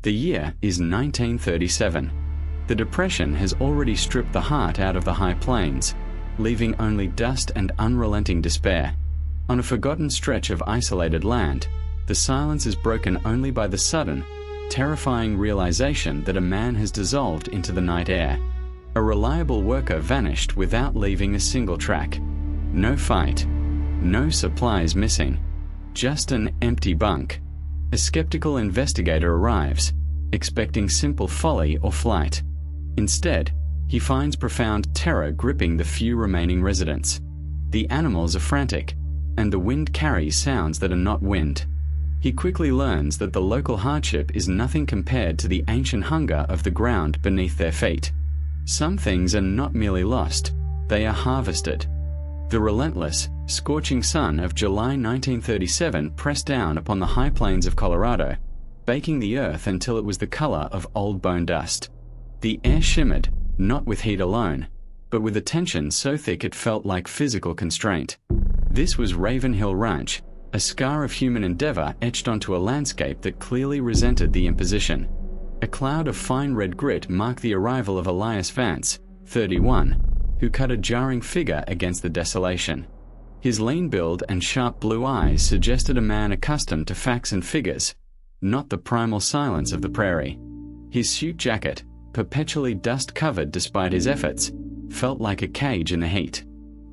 The year is 1937. The Depression has already stripped the heart out of the high plains, leaving only dust and unrelenting despair. On a forgotten stretch of isolated land, the silence is broken only by the sudden, terrifying realization that a man has dissolved into the night air. A reliable worker vanished without leaving a single track. No fight. No supplies missing. Just an empty bunk. A skeptical investigator arrives, expecting simple folly or flight. Instead, he finds profound terror gripping the few remaining residents. The animals are frantic, and the wind carries sounds that are not wind. He quickly learns that the local hardship is nothing compared to the ancient hunger of the ground beneath their feet. Some things are not merely lost, they are harvested. The relentless, scorching sun of July 1937 pressed down upon the high plains of Colorado, baking the earth until it was the color of old bone dust. The air shimmered, not with heat alone, but with a tension so thick it felt like physical constraint. This was Raven Hill Ranch, a scar of human endeavor etched onto a landscape that clearly resented the imposition. A cloud of fine red grit marked the arrival of Elias Vance, 31, who cut a jarring figure against the desolation. His lean build and sharp blue eyes suggested a man accustomed to facts and figures, not the primal silence of the prairie. His suit jacket, perpetually dust-covered despite his efforts, felt like a cage in the heat.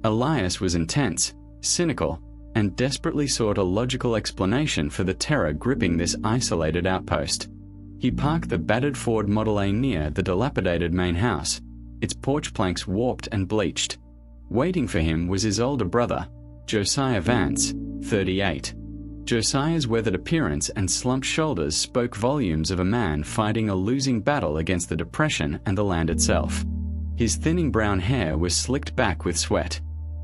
Elias was intense, cynical, and desperately sought a logical explanation for the terror gripping this isolated outpost. He parked the battered Ford Model A near the dilapidated main house, its porch planks warped and bleached. Waiting for him was his older brother, Josiah Vance, 38. Josiah's weathered appearance and slumped shoulders spoke volumes of a man fighting a losing battle against the Depression and the land itself. His thinning brown hair was slicked back with sweat.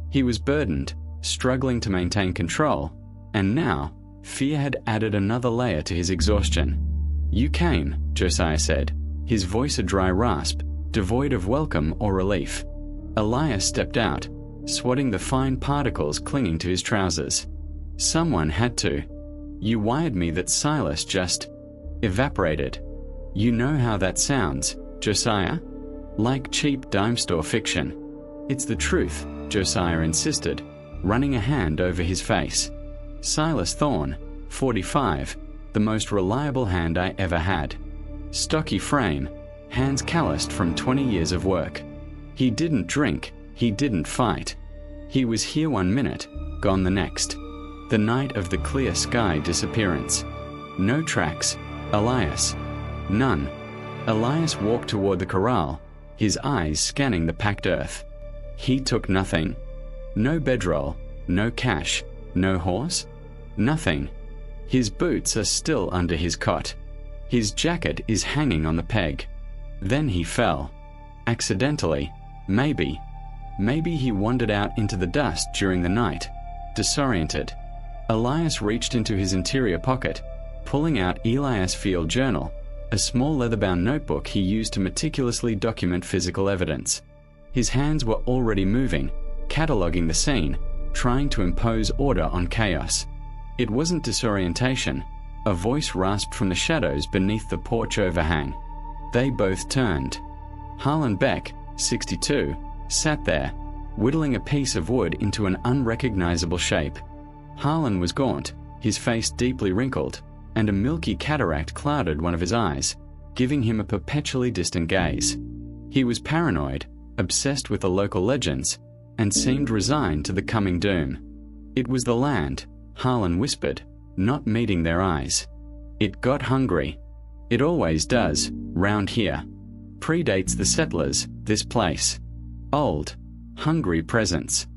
He was burdened, struggling to maintain control, and now, fear had added another layer to his exhaustion. "You came," Josiah said, his voice a dry rasp, devoid of welcome or relief. Elias stepped out, swatting the fine particles clinging to his trousers. "Someone had to. You wired me that Silas just evaporated. You know how that sounds, Josiah? Like cheap dime store fiction." "It's the truth," Josiah insisted, running a hand over his face. "Silas Thorne, 45, the most reliable hand I ever had. Stocky frame, hands calloused from 20 years of work. He didn't drink, he didn't fight. He was here one minute, gone the next. The night of the clear sky disappearance. No tracks, Elias. None." Elias walked toward the corral, his eyes scanning the packed earth. He took nothing. No bedroll, no cash, no horse, nothing. His boots are still under his cot. His jacket is hanging on the peg. Then he fell. Accidentally, maybe. Maybe he wandered out into the dust during the night, disoriented. Elias reached into his interior pocket, pulling out Elias Field Journal, a small leather-bound notebook he used to meticulously document physical evidence. His hands were already moving, cataloging the scene, trying to impose order on chaos. It wasn't disorientation. A voice rasped from the shadows beneath the porch overhang. They both turned. Harlan Beck, 62, sat there, whittling a piece of wood into an unrecognizable shape. Harlan was gaunt, his face deeply wrinkled, and a milky cataract clouded one of his eyes, giving him a perpetually distant gaze. He was paranoid, obsessed with the local legends, and seemed resigned to the coming doom. It was the land, Harlan whispered, not meeting their eyes. It got hungry. It always does, round here. Predates the settlers, this place. Old, hungry presence.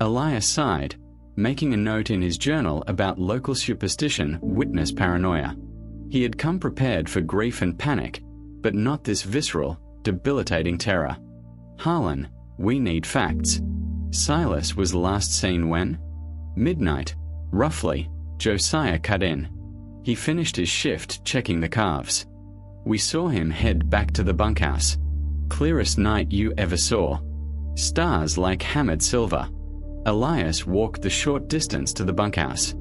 Elias sighed, making a note in his journal about local superstition, witness paranoia. He had come prepared for grief and panic, but not this visceral, debilitating terror. "Harlan, we need facts. Silas was last seen when?" "Midnight, roughly," Josiah cut in. He finished his shift checking the calves. "We saw him head back to the bunkhouse. Clearest night you ever saw. Stars like hammered silver." Elias walked the short distance to the bunkhouse.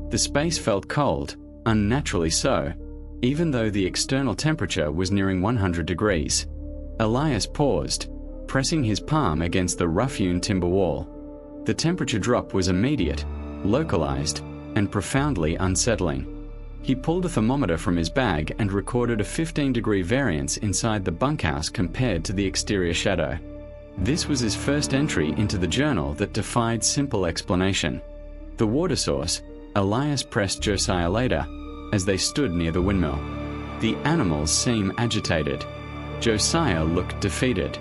The space felt cold, unnaturally so. even though the external temperature was nearing 100 degrees. Elias paused, pressing his palm against the rough-hewn timber wall. The temperature drop was immediate, localized, and profoundly unsettling. He pulled a thermometer from his bag and recorded a 15-degree variance inside the bunkhouse compared to the exterior shadow. This was his first entry into the journal that defied simple explanation. The water source, Elias pressed Josiah later, as they stood near the windmill. The animals seem agitated. Josiah looked defeated.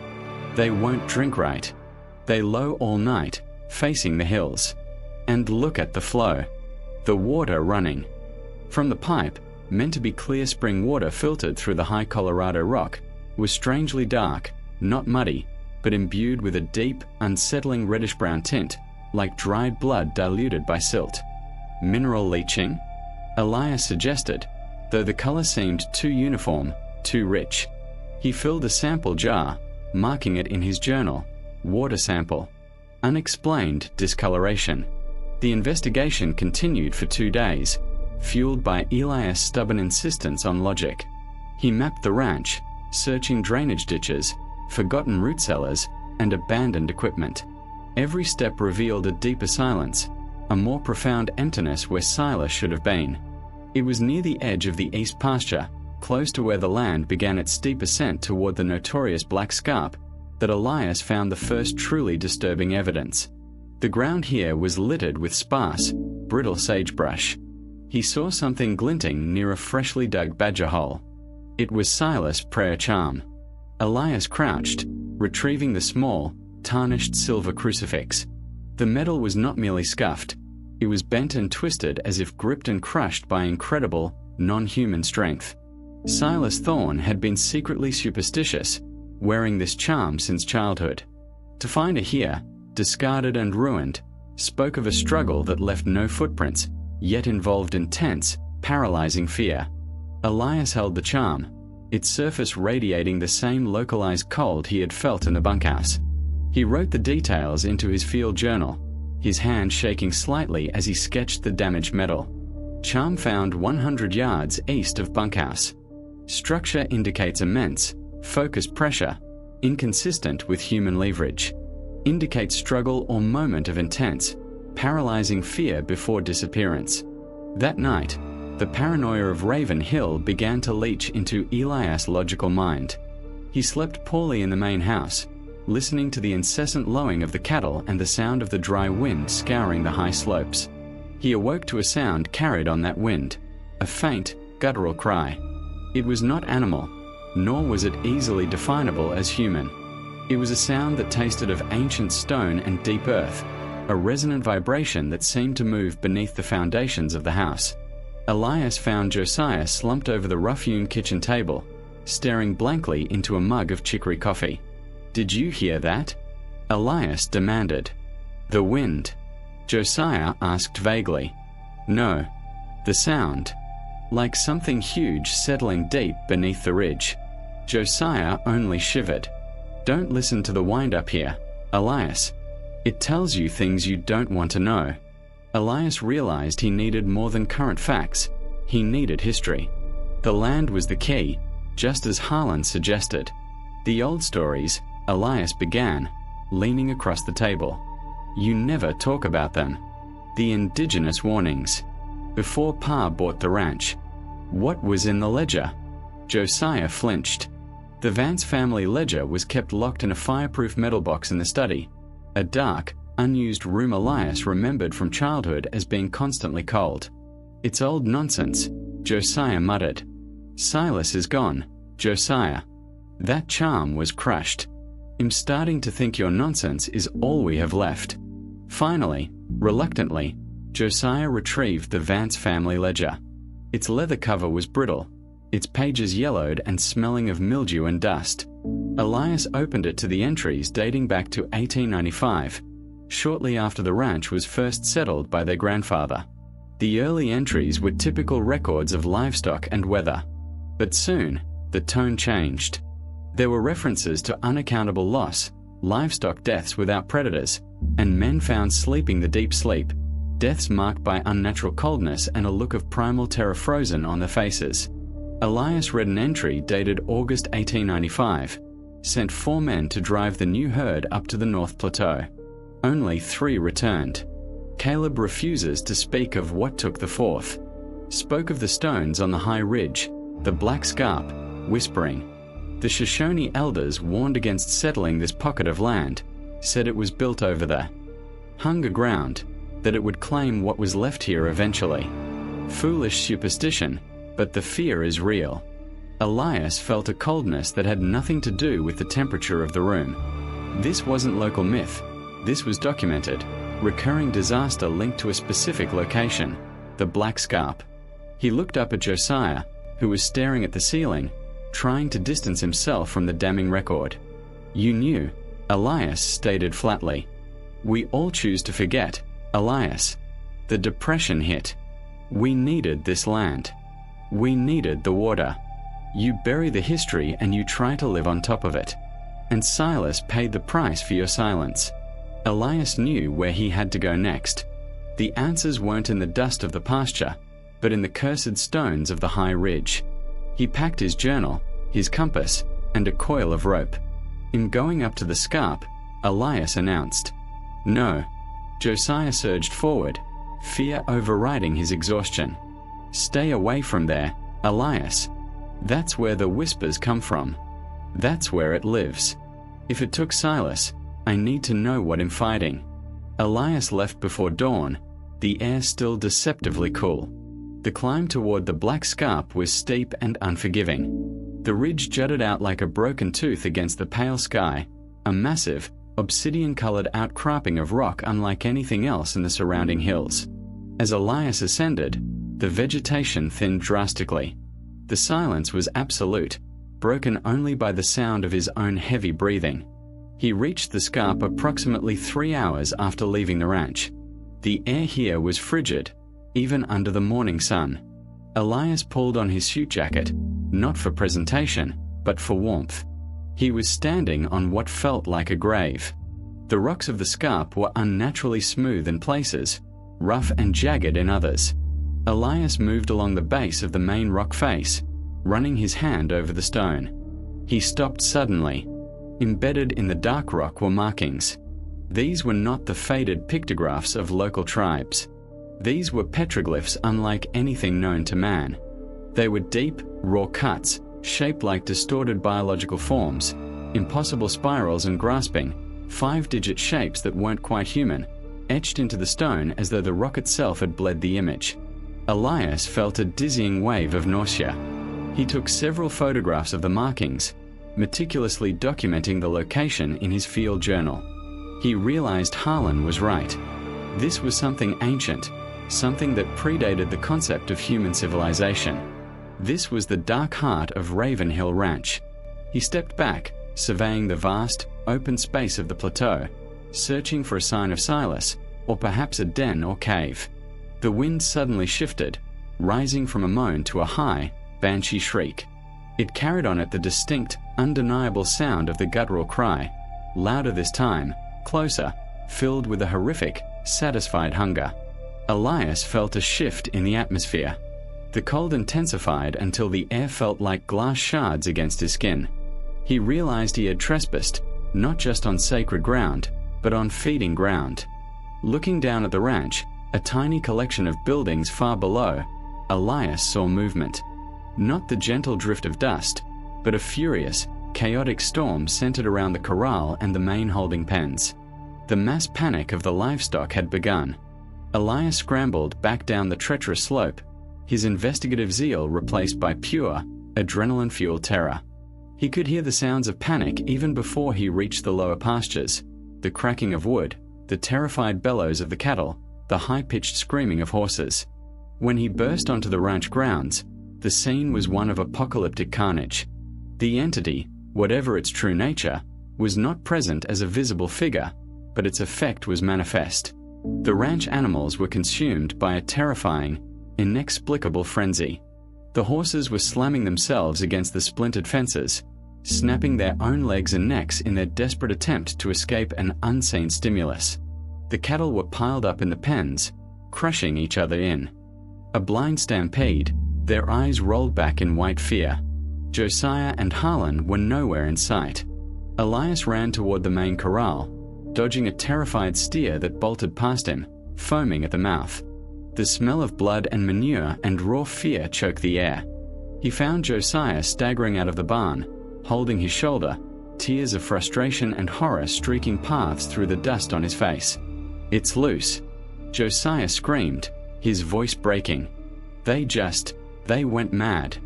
They won't drink right. They low all night, facing the hills. And look at the flow. The water running. From the pipe, meant to be clear spring water filtered through the high Colorado rock, was strangely dark, not muddy, but imbued with a deep, unsettling reddish-brown tint, like dried blood diluted by silt. Mineral leaching? Elias suggested, though the color seemed too uniform, too rich. He filled a sample jar, marking it in his journal, water sample. Unexplained discoloration. The investigation continued for 2 days, fueled by Elias' stubborn insistence on logic. He mapped the ranch, searching drainage ditches, forgotten root cellars, and abandoned equipment. Every step revealed a deeper silence, a more profound emptiness where Silas should have been. It was near the edge of the east pasture, close to where the land began its steep ascent toward the notorious Black Scarp, that Elias found the first truly disturbing evidence. The ground here was littered with sparse, brittle sagebrush. He saw something glinting near a freshly dug badger hole. It was Silas' prayer charm. Elias crouched, retrieving the small, tarnished silver crucifix. The metal was not merely scuffed. It was bent and twisted as if gripped and crushed by incredible, non-human strength. Silas Thorne had been secretly superstitious, wearing this charm since childhood. To find it here, discarded and ruined, spoke of a struggle that left no footprints, yet involved intense, paralyzing fear. Elias held the charm, its surface radiating the same localized cold he had felt in the bunkhouse. He wrote the details into his field journal, his hand shaking slightly as he sketched the damaged metal. Charm found 100 yards east of bunkhouse. Structure indicates immense, focused pressure, inconsistent with human leverage. Indicates struggle or moment of intense, paralyzing fear before disappearance. That night, the paranoia of Raven Hill began to leach into Elias' logical mind. He slept poorly in the main house, listening to the incessant lowing of the cattle and the sound of the dry wind scouring the high slopes. He awoke to a sound carried on that wind, a faint, guttural cry. It was not animal, nor was it easily definable as human. It was a sound that tasted of ancient stone and deep earth, a resonant vibration that seemed to move beneath the foundations of the house. Elias found Josiah slumped over the rough-hewn kitchen table, staring blankly into a mug of chicory coffee. "Did you hear that?" Elias demanded. "The wind," Josiah asked vaguely. "No. The sound. Like something huge settling deep beneath the ridge." Josiah only shivered. "Don't listen to the wind-up here, Elias. It tells you things you don't want to know." Elias realized he needed more than current facts. He needed history. The land was the key, just as Harlan suggested. The old stories, Elias began, leaning across the table. You never talk about them. The indigenous warnings. Before Pa bought the ranch. What was in the ledger? Josiah flinched. The Vance family ledger was kept locked in a fireproof metal box in the study, a dark, unused room Elias remembered from childhood as being constantly cold. "It's old nonsense," Josiah muttered. "Silas is gone, Josiah. That charm was crushed. I'm starting to think your nonsense is all we have left." Finally, reluctantly, Josiah retrieved the Vance family ledger. Its leather cover was brittle, its pages yellowed and smelling of mildew and dust. Elias opened it to the entries dating back to 1895, shortly after the ranch was first settled by their grandfather. The early entries were typical records of livestock and weather. But soon, the tone changed. There were references to unaccountable loss, livestock deaths without predators, and men found sleeping the deep sleep, deaths marked by unnatural coldness and a look of primal terror frozen on their faces. Elias read an entry dated August 1895, sent 4 men to drive the new herd up to the North Plateau. Only 3 returned. Caleb refuses to speak of what took the 4th. Spoke of the stones on the high ridge, the black scarp, whispering. The Shoshone elders warned against settling this pocket of land, said it was built over the hunger ground, that it would claim what was left here eventually. Foolish superstition, but the fear is real. Elias felt a coldness that had nothing to do with the temperature of the room. This wasn't local myth. This was documented. Recurring disaster linked to a specific location, the Black Scarp. He looked up at Josiah, who was staring at the ceiling, trying to distance himself from the damning record. "You knew," Elias stated flatly. "We all choose to forget, Elias. The depression hit. We needed this land. We needed the water. You bury the history and you try to live on top of it. And Silas paid the price for your silence." Elias knew where he had to go next. The answers weren't in the dust of the pasture, but in the cursed stones of the high ridge. He packed his journal, his compass, and a coil of rope. In going up to the scarp, Elias announced, "No." Josiah surged forward, fear overriding his exhaustion. "Stay away from there, Elias. That's where the whispers come from. That's where it lives. If it took Silas, I need to know what I'm fighting." Elias left before dawn, the air still deceptively cool. The climb toward the Black Scarp was steep and unforgiving. The ridge jutted out like a broken tooth against the pale sky, a massive, obsidian-colored outcropping of rock unlike anything else in the surrounding hills. As Elias ascended, the vegetation thinned drastically. The silence was absolute, broken only by the sound of his own heavy breathing. He reached the scarp approximately 3 hours after leaving the ranch. The air here was frigid, even under the morning sun. Elias pulled on his suit jacket, not for presentation, but for warmth. He was standing on what felt like a grave. The rocks of the scarp were unnaturally smooth in places, rough and jagged in others. Elias moved along the base of the main rock face, running his hand over the stone. He stopped suddenly. Embedded in the dark rock were markings. These were not the faded pictographs of local tribes. These were petroglyphs unlike anything known to man. They were deep, raw cuts, shaped like distorted biological forms, impossible spirals and grasping, 5-digit shapes that weren't quite human, etched into the stone as though the rock itself had bled the image. Elias felt a dizzying wave of nausea. He took several photographs of the markings, meticulously documenting the location in his field journal. He realized Harlan was right. This was something ancient, something that predated the concept of human civilization. This was the dark heart of Raven Hill Ranch. He stepped back, surveying the vast, open space of the plateau, searching for a sign of Silas, or perhaps a den or cave. The wind suddenly shifted, rising from a moan to a high, banshee shriek. It carried on it the distinct, undeniable sound of the guttural cry, louder this time, closer, filled with a horrific, satisfied hunger. Elias felt a shift in the atmosphere. The cold intensified until the air felt like glass shards against his skin. He realized he had trespassed, not just on sacred ground, but on feeding ground. Looking down at the ranch, a tiny collection of buildings far below, Elias saw movement. Not the gentle drift of dust, but a furious, chaotic storm centered around the corral and the main holding pens. The mass panic of the livestock had begun. Elias scrambled back down the treacherous slope, his investigative zeal replaced by pure, adrenaline-fueled terror. He could hear the sounds of panic even before he reached the lower pastures, the cracking of wood, the terrified bellows of the cattle, the high-pitched screaming of horses. When he burst onto the ranch grounds, the scene was one of apocalyptic carnage. The entity, whatever its true nature, was not present as a visible figure, but its effect was manifest. The ranch animals were consumed by a terrifying, inexplicable frenzy. The horses were slamming themselves against the splintered fences, snapping their own legs and necks in their desperate attempt to escape an unseen stimulus. The cattle were piled up in the pens, crushing each other in. A blind stampede, Their eyes rolled back in white fear. Josiah and Harlan were nowhere in sight. Elias ran toward the main corral, dodging a terrified steer that bolted past him, foaming at the mouth. The smell of blood and manure and raw fear choked the air. He found Josiah staggering out of the barn, holding his shoulder, tears of frustration and horror streaking paths through the dust on his face. "It's loose!" Josiah screamed, his voice breaking. They went mad.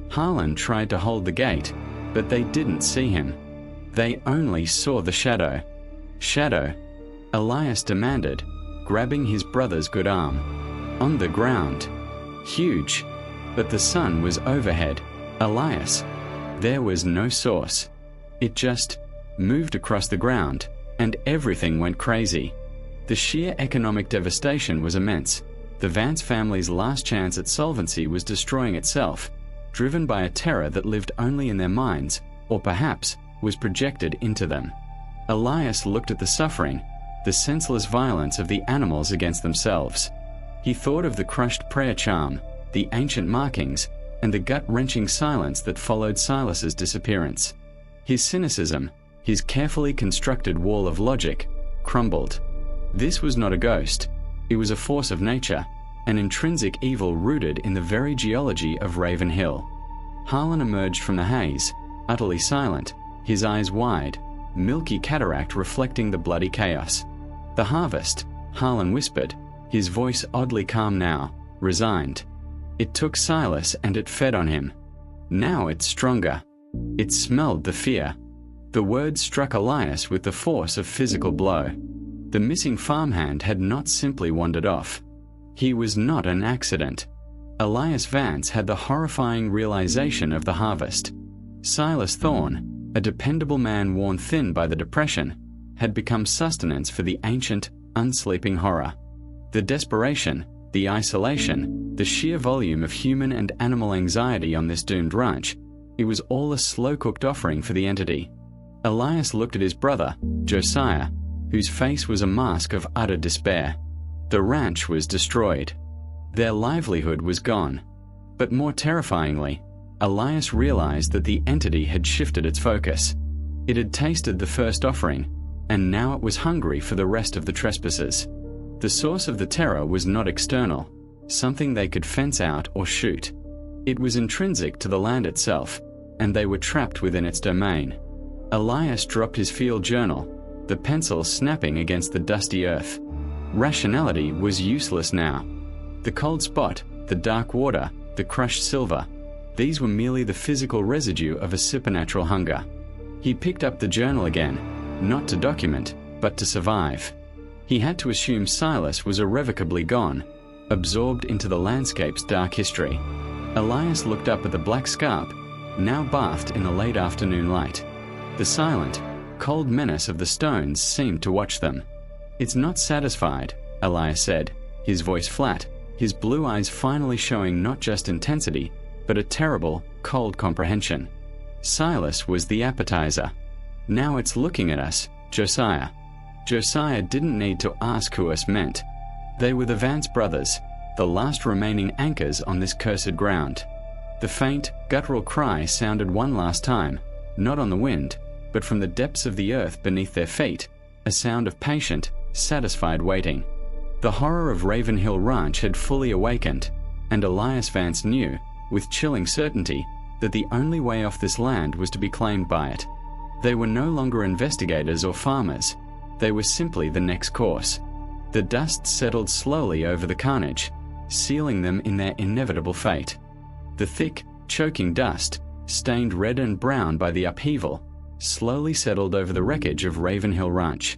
Harlan tried to hold the gate, but they didn't see him. They only saw the shadow. "Shadow," Elias demanded, grabbing his brother's good arm. On the ground. Huge. But the sun was overhead. Elias. There was no source. It just moved across the ground, and everything went crazy. The sheer economic devastation was immense. The Vance family's last chance at solvency was destroying itself, driven by a terror that lived only in their minds, or perhaps was projected into them. Elias looked at the suffering, the senseless violence of the animals against themselves. He thought of the crushed prayer charm, the ancient markings, and the gut-wrenching silence that followed Silas's disappearance. His cynicism, his carefully constructed wall of logic, crumbled. This was not a ghost. It was a force of nature, an intrinsic evil rooted in the very geology of Raven Hill. Harlan emerged from the haze, utterly silent, his eyes wide, milky cataract reflecting the bloody chaos. "The harvest," Harlan whispered, his voice oddly calm now, resigned. "It took Silas and it fed on him. Now it's stronger. It smelled the fear." The words struck Elias with the force of physical blow. The missing farmhand had not simply wandered off. He was not an accident. Elias Vance had the horrifying realization of the harvest. Silas Thorne, a dependable man worn thin by the depression, had become sustenance for the ancient, unsleeping horror. The desperation, the isolation, the sheer volume of human and animal anxiety on this doomed ranch, it was all a slow-cooked offering for the entity. Elias looked at his brother, Josiah, whose face was a mask of utter despair. The ranch was destroyed. Their livelihood was gone. But more terrifyingly, Elias realized that the entity had shifted its focus. It had tasted the first offering, and now it was hungry for the rest of the trespassers. The source of the terror was not external, something they could fence out or shoot. It was intrinsic to the land itself, and they were trapped within its domain. Elias dropped his field journal, the pencil snapping against the dusty earth. Rationality was useless now. The cold spot, the dark water, the crushed silver, these were merely the physical residue of a supernatural hunger. He picked up the journal again, not to document, but to survive. He had to assume Silas was irrevocably gone, absorbed into the landscape's dark history. Elias looked up at the black scarp, now bathed in the late afternoon light. The silent, cold menace of the stones seemed to watch them. "It's not satisfied," Elias said, his voice flat, his blue eyes finally showing not just intensity, but a terrible, cold comprehension. Silas was the appetizer. "Now it's looking at us, Josiah." Josiah didn't need to ask who us meant. They were the Vance brothers, the last remaining anchors on this cursed ground. The faint, guttural cry sounded one last time, not on the wind, but from the depths of the earth beneath their feet, a sound of patient, satisfied waiting. The horror of Raven Hill Ranch had fully awakened, and Elias Vance knew, with chilling certainty, that the only way off this land was to be claimed by it. They were no longer investigators or farmers. They were simply the next course. The dust settled slowly over the carnage, sealing them in their inevitable fate. The thick, choking dust, stained red and brown by the upheaval, slowly settled over the wreckage of Raven Hill Ranch.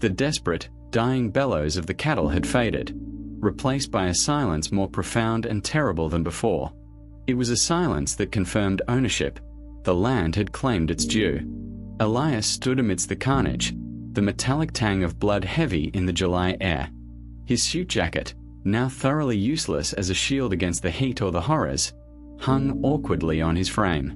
The desperate, dying bellows of the cattle had faded, replaced by a silence more profound and terrible than before. It was a silence that confirmed ownership. The land had claimed its due. Elias stood amidst the carnage, the metallic tang of blood heavy in the July air. His suit jacket, now thoroughly useless as a shield against the heat or the horrors, hung awkwardly on his frame.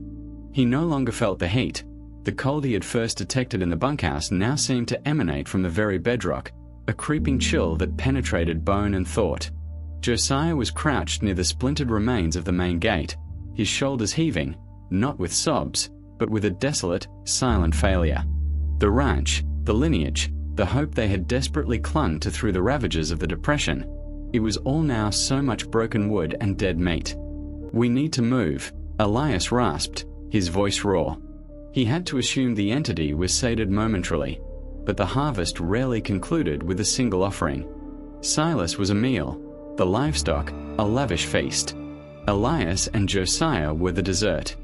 He no longer felt the heat. The cold he had first detected in the bunkhouse now seemed to emanate from the very bedrock, a creeping chill that penetrated bone and thought. Josiah was crouched near the splintered remains of the main gate, his shoulders heaving, not with sobs, but with a desolate, silent failure. The ranch, the lineage, the hope they had desperately clung to through the ravages of the Depression, it was all now so much broken wood and dead meat. "We need to move," Elias rasped, his voice raw. He had to assume the entity was sated momentarily, but the harvest rarely concluded with a single offering. Silas was a meal, the livestock a lavish feast. Elias and Josiah were the dessert.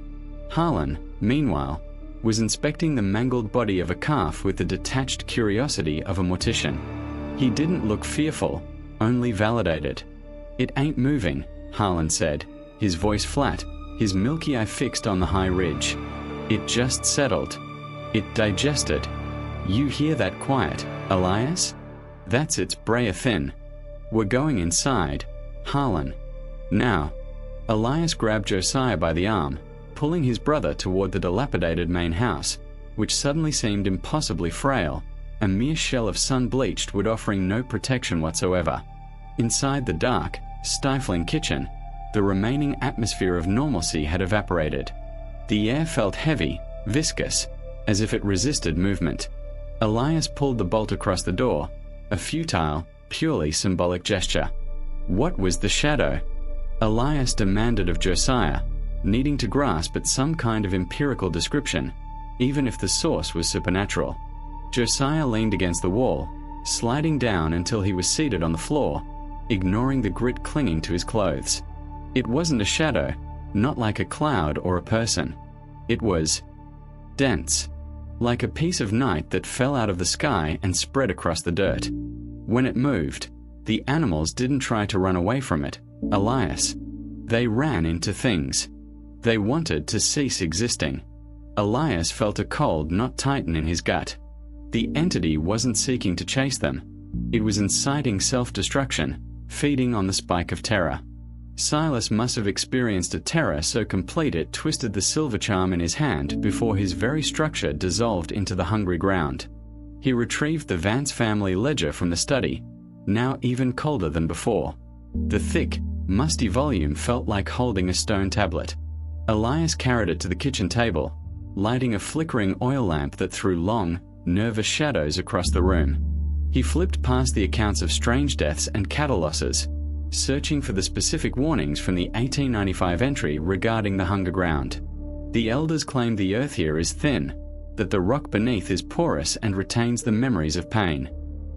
Harlan, meanwhile, was inspecting the mangled body of a calf with the detached curiosity of a mortician. He didn't look fearful, only validated. "It ain't moving," Harlan said, his voice flat, his milky eye fixed on the high ridge. "It just settled. It digested. You hear that quiet, Elias? That's its brayer thin. We're going inside, Harlan. Now." Elias grabbed Josiah by the arm, pulling his brother toward the dilapidated main house, which suddenly seemed impossibly frail, a mere shell of sun-bleached wood offering no protection whatsoever. Inside the dark, stifling kitchen, the remaining atmosphere of normalcy had evaporated. The air felt heavy, viscous, as if it resisted movement. Elias pulled the bolt across the door, a futile, purely symbolic gesture. What was the shadow? Elias demanded of Josiah, needing to grasp at some kind of empirical description, even if the source was supernatural. Josiah leaned against the wall, sliding down until he was seated on the floor, ignoring the grit clinging to his clothes. It wasn't a shadow, not like a cloud or a person. It was dense, like a piece of night that fell out of the sky and spread across the dirt. When it moved, the animals didn't try to run away from it, Elias. They ran into things. They wanted to cease existing. Elias felt a cold not tighten in his gut. The entity wasn't seeking to chase them. It was inciting self-destruction, feeding on the spike of terror. Silas must have experienced a terror so complete it twisted the silver charm in his hand before his very structure dissolved into the hungry ground. He retrieved the Vance family ledger from the study, now even colder than before. The thick, musty volume felt like holding a stone tablet. Elias carried it to the kitchen table, lighting a flickering oil lamp that threw long, nervous shadows across the room. He flipped past the accounts of strange deaths and cattle losses, searching for the specific warnings from the 1895 entry regarding the hunger ground. The elders claim the earth here is thin, that the rock beneath is porous and retains the memories of pain.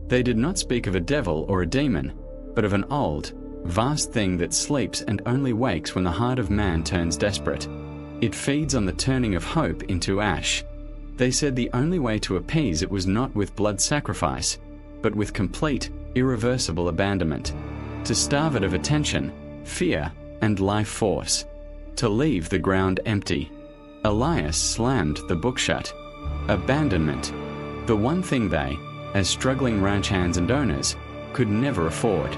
They did not speak of a devil or a demon, but of an old, vast thing that sleeps and only wakes when the heart of man turns desperate. It feeds on the turning of hope into ash. They said the only way to appease it was not with blood sacrifice, but with complete, irreversible abandonment. To starve it of attention, fear, and life force. To leave the ground empty. Elias slammed the book shut. Abandonment. The one thing they, as struggling ranch hands and owners, could never afford.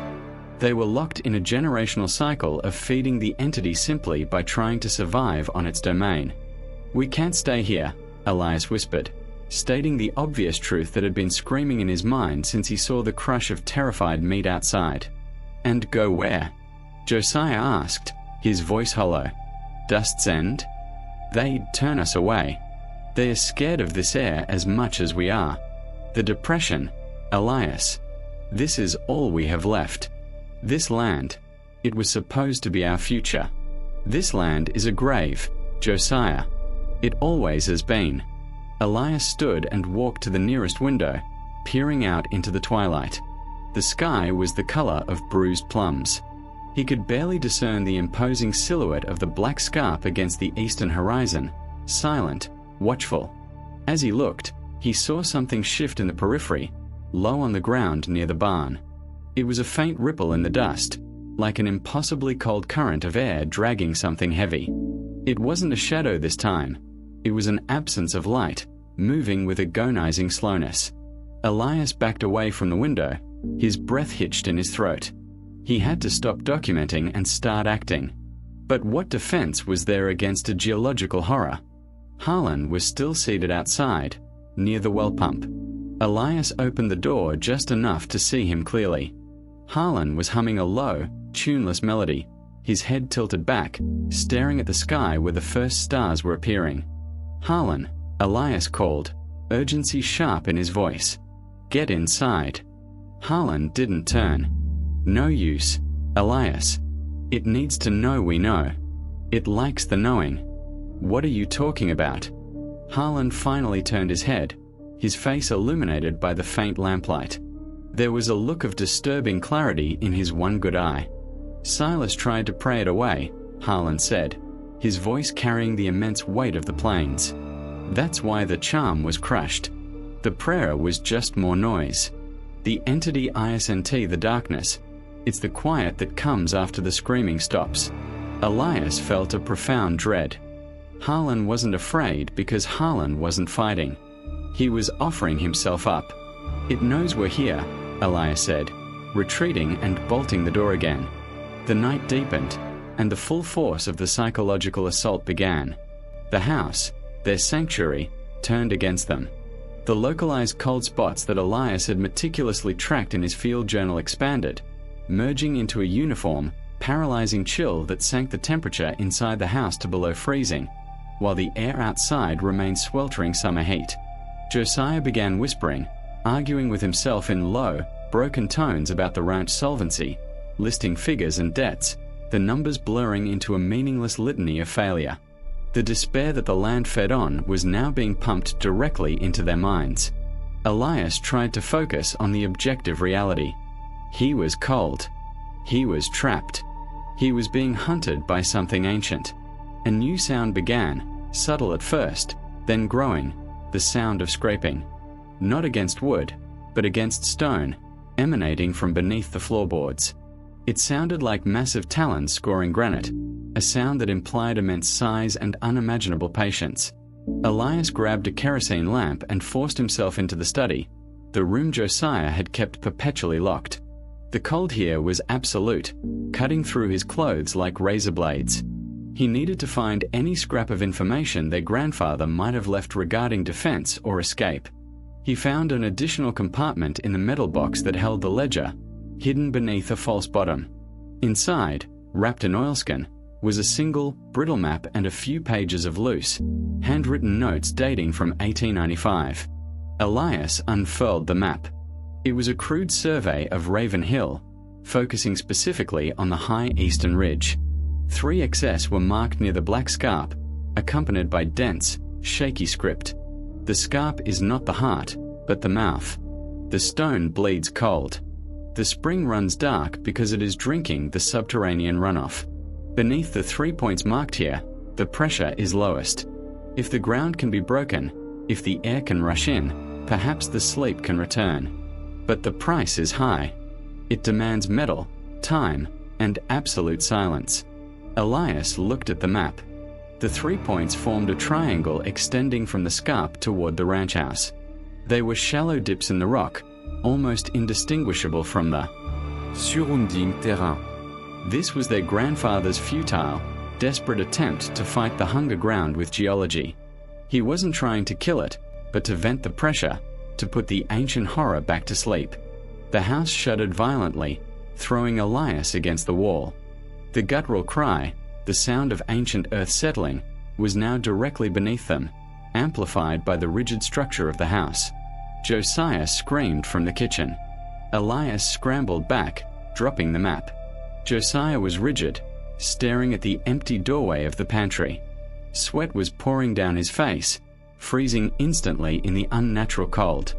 They were locked in a generational cycle of feeding the entity simply by trying to survive on its domain. "We can't stay here," Elias whispered, stating the obvious truth that had been screaming in his mind since he saw the crush of terrified meat outside. "And go where?" Josiah asked, his voice hollow. "Dust's End? They'd turn us away. They are scared of this air as much as we are. The Depression, Elias. This is all we have left. This land, it was supposed to be our future. This land is a grave, Josiah. It always has been." Elias stood and walked to the nearest window, peering out into the twilight. The sky was the color of bruised plums. He could barely discern the imposing silhouette of the black scarp against the eastern horizon, silent, watchful. As he looked, he saw something shift in the periphery, low on the ground near the barn. It was a faint ripple in the dust, like an impossibly cold current of air dragging something heavy. It wasn't a shadow this time. It was an absence of light, moving with agonizing slowness. Elias backed away from the window, his breath hitched in his throat. He had to stop documenting and start acting. But what defense was there against a geological horror? Harlan was still seated outside, near the well pump. Elias opened the door just enough to see him clearly. Harlan was humming a low, tuneless melody, his head tilted back, staring at the sky where the first stars were appearing. "Harlan," Elias called, urgency sharp in his voice. "Get inside." Harlan didn't turn. "No use, Elias. It needs to know we know. It likes the knowing." "What are you talking about?" Harlan finally turned his head, his face illuminated by the faint lamplight. There was a look of disturbing clarity in his one good eye. "Silas tried to pray it away," Harlan said, his voice carrying the immense weight of the plains. "That's why the charm was crushed. The prayer was just more noise. The entity isn't the darkness. It's the quiet that comes after the screaming stops." Elias felt a profound dread. Harlan wasn't afraid because Harlan wasn't fighting. He was offering himself up. "It knows we're here," Elias said, retreating and bolting the door again. The night deepened, and the full force of the psychological assault began. The house, their sanctuary, turned against them. The localized cold spots that Elias had meticulously tracked in his field journal expanded, merging into a uniform, paralyzing chill that sank the temperature inside the house to below freezing, while the air outside remained sweltering summer heat. Josiah began whispering, arguing with himself in low, broken tones about the ranch solvency, listing figures and debts, the numbers blurring into a meaningless litany of failure. The despair that the land fed on was now being pumped directly into their minds. Elias tried to focus on the objective reality. He was cold. He was trapped. He was being hunted by something ancient. A new sound began, subtle at first, then growing, the sound of scraping. Not against wood, but against stone, emanating from beneath the floorboards. It sounded like massive talons scoring granite, a sound that implied immense size and unimaginable patience. Elias grabbed a kerosene lamp and forced himself into the study, the room Josiah had kept perpetually locked. The cold here was absolute, cutting through his clothes like razor blades. He needed to find any scrap of information their grandfather might have left regarding defense or escape. He found an additional compartment in the metal box that held the ledger, hidden beneath a false bottom. Inside, wrapped in oilskin, was a single, brittle map and a few pages of loose, handwritten notes dating from 1895. Elias unfurled the map. It was a crude survey of Raven Hill, focusing specifically on the high eastern ridge. 3XS were marked near the black scarp, accompanied by dense, shaky script. "The scarp is not the heart, but the mouth. The stone bleeds cold. The spring runs dark because it is drinking the subterranean runoff. Beneath the 3 points marked here, the pressure is lowest. If the ground can be broken, if the air can rush in, perhaps the sleep can return. But the price is high. It demands metal, time, and absolute silence." Elias looked at the map. The 3 points formed a triangle extending from the scarp toward the ranch house. They were shallow dips in the rock, almost indistinguishable from the surrounding terrain. This was their grandfather's futile, desperate attempt to fight the hunger ground with geology. He wasn't trying to kill it, but to vent the pressure, to put the ancient horror back to sleep. The house shuddered violently, throwing Elias against the wall. The guttural cry, the sound of ancient earth settling, was now directly beneath them, amplified by the rigid structure of the house. Josiah screamed from the kitchen. Elias scrambled back, dropping the map. Josiah was rigid, staring at the empty doorway of the pantry. Sweat was pouring down his face, freezing instantly in the unnatural cold.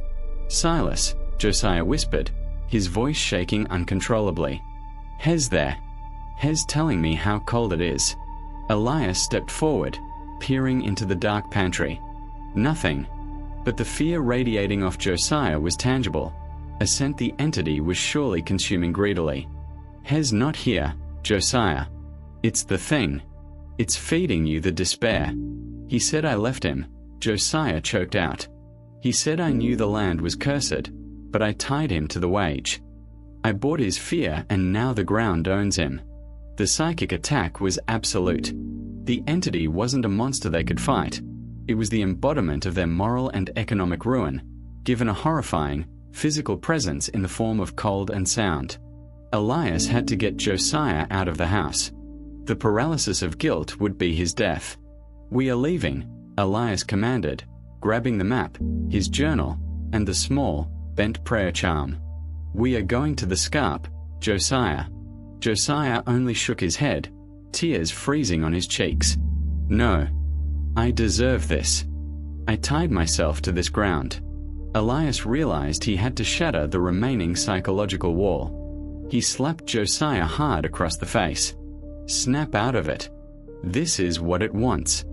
"Silas," Josiah whispered, his voice shaking uncontrollably. "Hez there. Hez telling me how cold it is." Elias stepped forward, peering into the dark pantry. Nothing. But the fear radiating off Josiah was tangible, a scent the entity was surely consuming greedily. "Hez not here, Josiah. It's the thing. It's feeding you the despair. He said I left him," Josiah choked out. "He said I knew the land was cursed, but I tied him to the wage. I bought his fear and now the ground owns him." The psychic attack was absolute. The entity wasn't a monster they could fight. It was the embodiment of their moral and economic ruin, given a horrifying, physical presence in the form of cold and sound. Elias had to get Josiah out of the house. The paralysis of guilt would be his death. "We are leaving," Elias commanded, grabbing the map, his journal, and the small, bent prayer charm. "We are going to the scarp, Josiah." Josiah only shook his head, tears freezing on his cheeks. "No. I deserve this. I tied myself to this ground." Elias realized he had to shatter the remaining psychological wall. He slapped Josiah hard across the face. "Snap out of it. This is what it wants.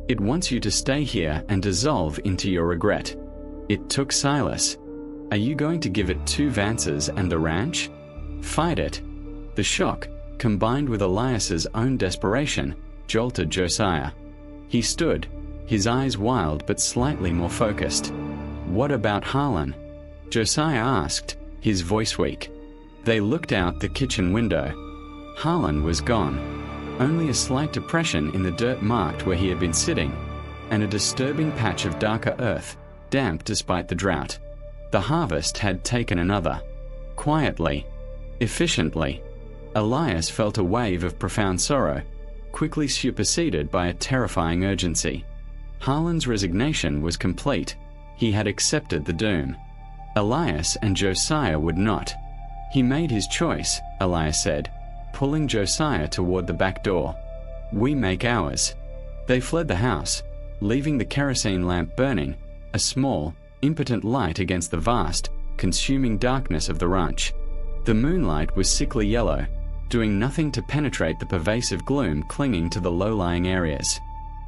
It wants you to stay here and dissolve into your regret. It took Silas. Are you going to give it 2 Vances and the ranch? Fight it." The shock, combined with Elias's own desperation, jolted Josiah. He stood, his eyes wild but slightly more focused. "What about Harlan?" Josiah asked, his voice weak. They looked out the kitchen window. Harlan was gone. Only a slight depression in the dirt marked where he had been sitting, and a disturbing patch of darker earth, damp despite the drought. The harvest had taken another. Quietly, efficiently. Elias felt a wave of profound sorrow, quickly superseded by a terrifying urgency. Harlan's resignation was complete. He had accepted the doom. Elias and Josiah would not. "He made his choice," Elias said, pulling Josiah toward the back door. "We make ours." They fled the house, leaving the kerosene lamp burning, a small, impotent light against the vast, consuming darkness of the ranch. The moonlight was sickly yellow, doing nothing to penetrate the pervasive gloom clinging to the low-lying areas.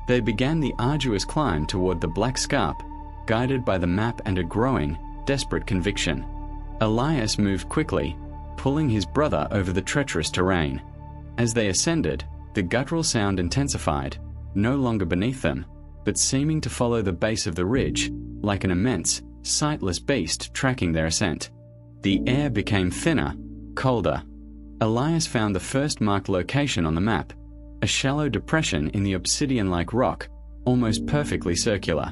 They began the arduous climb toward the black scarp, guided by the map and a growing, desperate conviction. Elias moved quickly, pulling his brother over the treacherous terrain. As they ascended, the guttural sound intensified, no longer beneath them, but seeming to follow the base of the ridge, like an immense, sightless beast tracking their ascent. The air became thinner, colder. Elias found the first marked location on the map, a shallow depression in the obsidian-like rock, almost perfectly circular.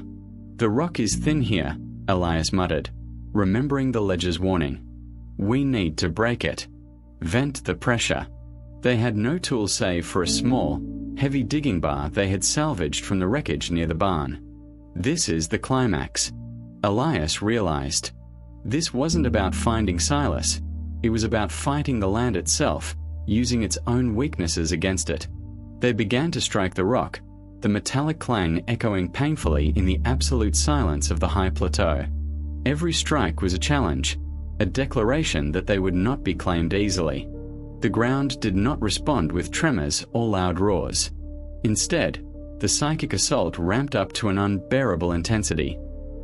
"The rock is thin here," Elias muttered, remembering the ledger's warning. "We need to break it. Vent the pressure." They had no tool save for a small, heavy digging bar they had salvaged from the wreckage near the barn. This is the climax. Elias realized. This wasn't about finding Silas. It was about fighting the land itself, using its own weaknesses against it. They began to strike the rock, the metallic clang echoing painfully in the absolute silence of the high plateau. Every strike was a challenge, a declaration that they would not be claimed easily. The ground did not respond with tremors or loud roars. Instead, the psychic assault ramped up to an unbearable intensity.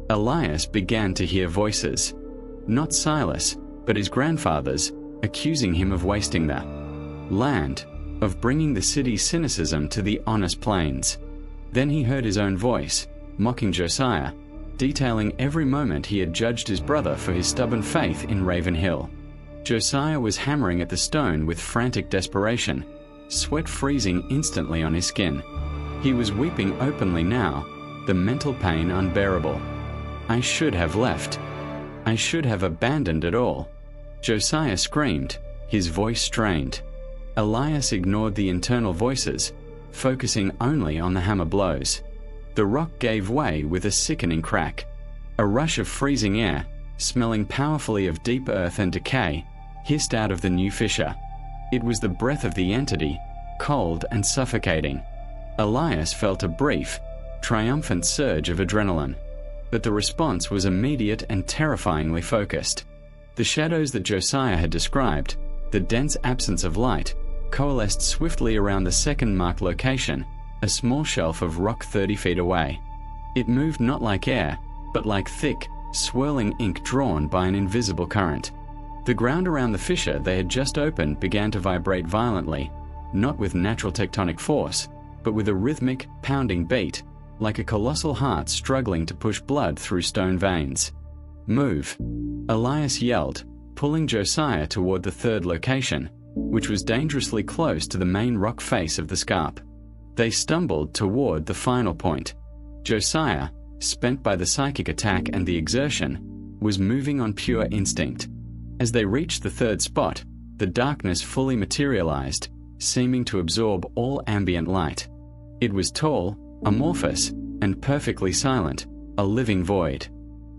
Elias began to hear voices. Not Silas, but his grandfather's, accusing him of wasting the land, of bringing the city's cynicism to the honest plains. Then he heard his own voice, mocking Josiah, detailing every moment he had judged his brother for his stubborn faith in Raven Hill. Josiah was hammering at the stone with frantic desperation, sweat freezing instantly on his skin. He was weeping openly now, the mental pain unbearable. "I should have left. I should have abandoned it all." Josiah screamed, his voice strained. Elias ignored the internal voices, focusing only on the hammer blows. The rock gave way with a sickening crack. A rush of freezing air, smelling powerfully of deep earth and decay, hissed out of the new fissure. It was the breath of the entity, cold and suffocating. Elias felt a brief, triumphant surge of adrenaline, but the response was immediate and terrifyingly focused. The shadows that Josiah had described, the dense absence of light, coalesced swiftly around the second marked location, a small shelf of rock 30 feet away. It moved not like air, but like thick, swirling ink drawn by an invisible current. The ground around the fissure they had just opened began to vibrate violently, not with natural tectonic force, but with a rhythmic, pounding beat, like a colossal heart struggling to push blood through stone veins. "Move," Elias yelled, pulling Josiah toward the third location, which was dangerously close to the main rock face of the scarp. They stumbled toward the final point. Josiah, spent by the psychic attack and the exertion, was moving on pure instinct. As they reached the third spot, The darkness fully materialized, seeming to absorb all ambient light. It was tall, amorphous, and perfectly silent, a living void.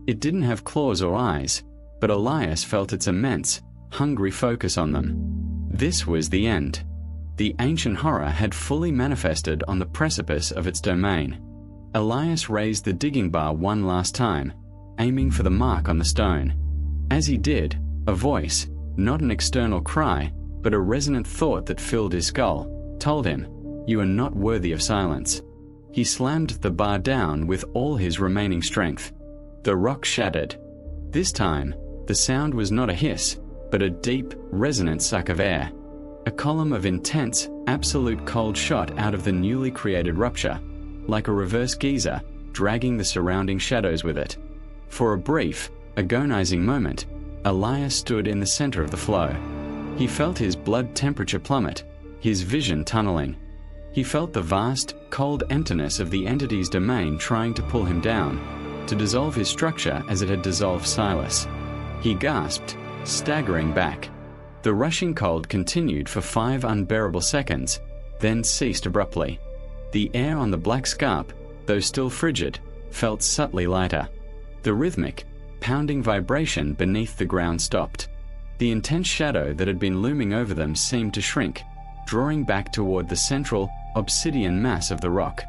It didn't have claws or eyes, but Elias felt its immense, hungry focus on them. This was the end. The ancient horror had fully manifested on the precipice of its domain. Elias raised the digging bar one last time, aiming for the mark on the stone. As he did, a voice, not an external cry, but a resonant thought that filled his skull, told him, "You are not worthy of silence." He slammed the bar down with all his remaining strength. The rock shattered. This time, the sound was not a hiss, but a deep, resonant suck of air. A column of intense, absolute cold shot out of the newly created rupture, like a reverse geyser, dragging the surrounding shadows with it. For a brief, agonizing moment, Elias stood in the center of the flow. He felt his blood temperature plummet, his vision tunneling. He felt the vast, cold emptiness of the entity's domain trying to pull him down, to dissolve his structure as it had dissolved Silas. He gasped, staggering back. The rushing cold continued for 5 unbearable seconds, then ceased abruptly. The air on the black scarp, though still frigid, felt subtly lighter. The rhythmic, pounding vibration beneath the ground stopped. The intense shadow that had been looming over them seemed to shrink, drawing back toward the central, obsidian mass of the rock.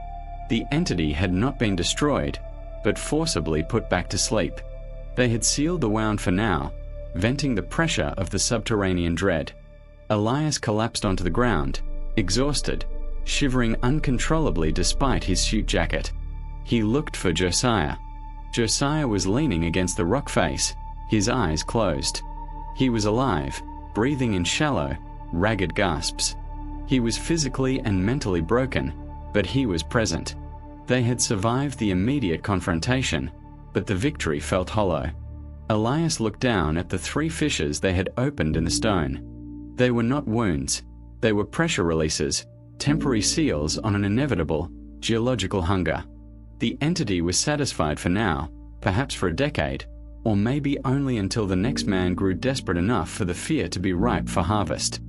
The entity had not been destroyed, but forcibly put back to sleep. They had sealed the wound for now, venting the pressure of the subterranean dread. Elias collapsed onto the ground, exhausted, shivering uncontrollably despite his suit jacket. He looked for Josiah. Josiah was leaning against the rock face, his eyes closed. He was alive, breathing in shallow, ragged gasps. He was physically and mentally broken, but he was present. They had survived the immediate confrontation, but the victory felt hollow. Elias looked down at the 3 fissures they had opened in the stone. They were not wounds. They were pressure releases, temporary seals on an inevitable, geological hunger. The entity was satisfied for now, perhaps for a decade, or maybe only until the next man grew desperate enough for the fear to be ripe for harvest.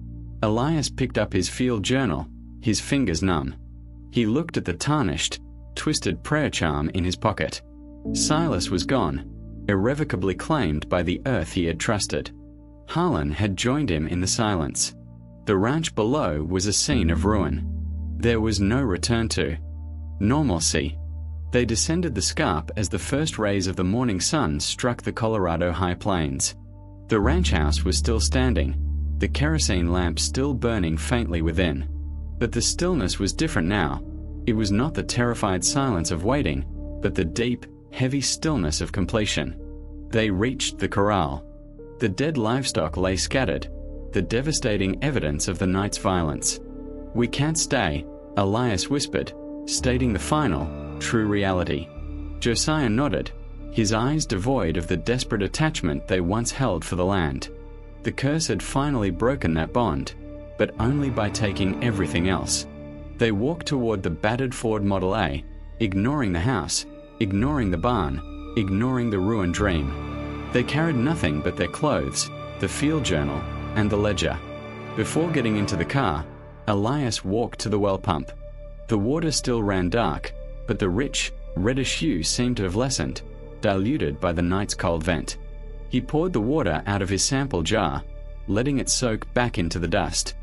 Elias picked up his field journal, his fingers numb. He looked at the tarnished, twisted prayer charm in his pocket. Silas was gone, irrevocably claimed by the earth he had trusted. Harlan had joined him in the silence. The ranch below was a scene of ruin. There was no return to normalcy. They descended the scarp as the first rays of the morning sun struck the Colorado high plains. The ranch house was still standing, the kerosene lamp still burning faintly within. But the stillness was different now. It was not the terrified silence of waiting, but the deep, heavy stillness of completion. They reached the corral. The dead livestock lay scattered, the devastating evidence of the night's violence. "We can't stay," Elias whispered, stating the final, true reality. Josiah nodded, his eyes devoid of the desperate attachment they once held for the land. The curse had finally broken that bond, but only by taking everything else. They walked toward the battered Ford Model A, ignoring the house, ignoring the barn, ignoring the ruined dream. They carried nothing but their clothes, the field journal, and the ledger. Before getting into the car, Elias walked to the well pump. The water still ran dark, but the rich, reddish hue seemed to have lessened, diluted by the night's cold vent. He poured the water out of his sample jar, letting it soak back into the dust.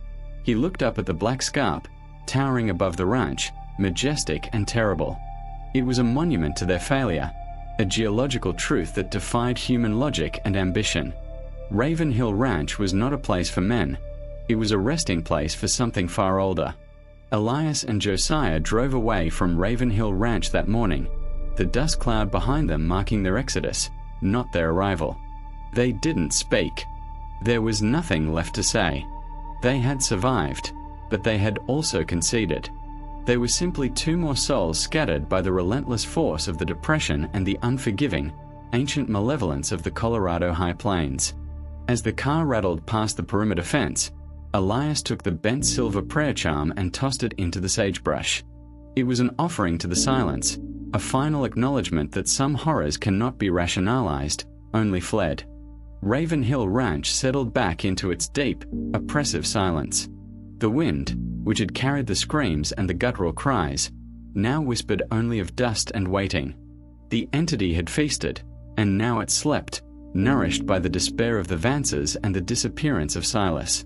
He looked up at the black scarp, towering above the ranch, majestic and terrible. It was a monument to their failure, a geological truth that defied human logic and ambition. Raven Hill Ranch was not a place for men. It was a resting place for something far older. Elias and Josiah drove away from Raven Hill Ranch that morning, the dust cloud behind them marking their exodus, not their arrival. They didn't speak. There was nothing left to say. They had survived, but they had also conceded. They were simply 2 more souls scattered by the relentless force of the depression and the unforgiving, ancient malevolence of the Colorado high plains. As the car rattled past the perimeter fence, Elias took the bent silver prayer charm and tossed it into the sagebrush. It was an offering to the silence, a final acknowledgement that some horrors cannot be rationalized, only fled. Raven Hill Ranch settled back into its deep, oppressive silence. The wind, which had carried the screams and the guttural cries, now whispered only of dust and waiting. The entity had feasted, and now it slept, nourished by the despair of the Vances and the disappearance of Silas.